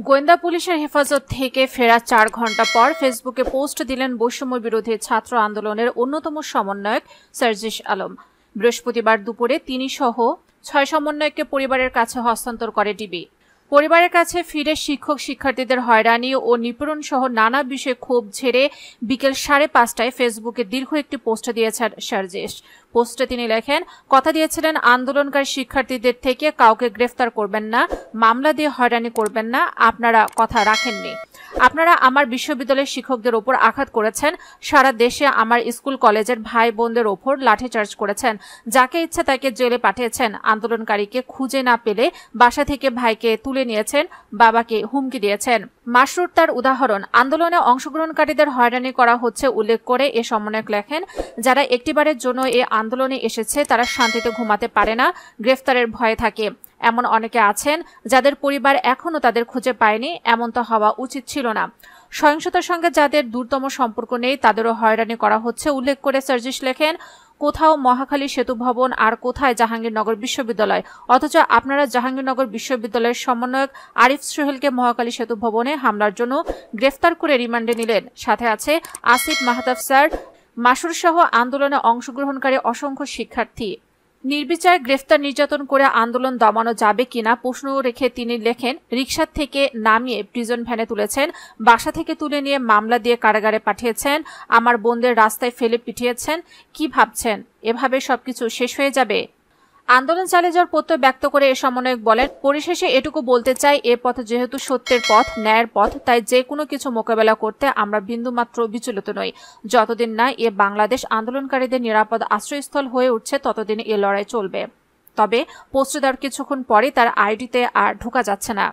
গোয়েন্দা পুলিশের হেফাজত থেকে ফেরা ৪ ঘণ্টা পর ফেসবুকে পোস্ট দিলেন বৈষম্য বিরোধী ছাত্র আন্দোলনের অন্যতম সমন্বয়ক সার্জিস আলম। বৃহস্পতিবার দুপুরে তিনি সহ ৬ সমন্বয়ককে পরিবারের কাছে হস্তান্তর করে ডিবি। পরিবারের কাছে ফিরে শিক্ষার্থীদের হয়রানি ও নিপীড়ন সহ নানা বিষয়ে ক্ষোভ ঝেড়ে বিকেল ৫:৩০টায় ফেসবুকে দীর্ঘ একটি পোস্ট দিয়েছেন সার্জিস। পোস্টে তিনি লেখেন, কথা দিয়েছিলেন আন্দোলনকারী শিক্ষার্থীদের থেকে কাউকে গ্রেফতার করবেন না, মামলা দিয়ে হয়রানি করবেন না। আপনারা কথা রাখেননি। আপনারা আমার বিশ্ববিদ্যালয়ের শিক্ষকদের ওপর আঘাত করেছেন, সারা দেশে আমার স্কুল কলেজের ভাই বোনদের ওপর লাঠিচার্জ করেছেন, যাকে ইচ্ছা তাকে জেলে পাঠিয়েছেন, আন্দোলনকারীকে খুঁজে না পেলে বাসা থেকে ভাইকে তুলে নিয়েছেন, বাবাকে হুমকি দিয়েছেন। মাসরুর তার উদাহরণ। আন্দোলনে অংশগ্রহণকারীদের হয়রানি করা হচ্ছে উল্লেখ করে এ সমন্বয়ক লেখেন, যারা একটিবারের জন্য এ আন্দোলনে এসেছে তারা শান্তিতে ঘুমাতে পারে না, গ্রেফতারের ভয়ে থাকে। এমন অনেকে আছেন যাদের পরিবার এখনও তাদের খুঁজে পায়নি। এমন তো হওয়া উচিত ছিল না। সহিংসতার সঙ্গে যাদের দূরতম সম্পর্ক নেই তাদেরও হয়রানি করা হচ্ছে উল্লেখ করে সার্জিস লেখেন, কোথাও মহাখালী সেতু ভবন আর কোথায় জাহাঙ্গীরনগর বিশ্ববিদ্যালয়, অথচ আপনারা জাহাঙ্গীরনগর বিশ্ববিদ্যালয়ের সমন্বয়ক আরিফ সোহেলকে মহাখালী সেতু ভবনে হামলার জন্য গ্রেফতার করে রিমান্ডে নিলেন। সাথে আছে আসিফ মাহতাব স্যার, মাসুর সহ আন্দোলনে অংশগ্রহণকারী অসংখ্য শিক্ষার্থী। নির্বিচার গ্রেফতার নির্যাতন করে আন্দোলন দমানো যাবে কিনা প্রশ্ন রেখে তিনি লেখেন, রিকশা থেকে নামিয়ে প্রিজন ভ্যানে তুলেছেন, বাসা থেকে তুলে নিয়ে মামলা দিয়ে কারাগারে পাঠিয়েছেন, আমার বোনদের রাস্তায় ফেলে পিটিয়েছেন। কি ভাবছেন এভাবে সবকিছু শেষ হয়ে যাবে? আন্দোলন চালিয়ে যাওয়ার প্রত্যয় ব্যক্ত করে এ সমন্বয়ক বলেন, পরিশেষে এটুকু বলতে চাই, এ পথ যেহেতু সত্যের পথ, ন্যায়ের পথ, তাই যে কোনো কিছু মোকাবেলা করতে আমরা বিন্দুমাত্র বিচলিত নই। যতদিন না এ বাংলাদেশ আন্দোলনকারীদের নিরাপদ আশ্রয়স্থল হয়ে উঠছে ততদিন এ লড়াই চলবে। তবে পোস্ট দেওয়ার কিছুক্ষণ পরই তার আইডিতে আর ঢোকা যাচ্ছে না।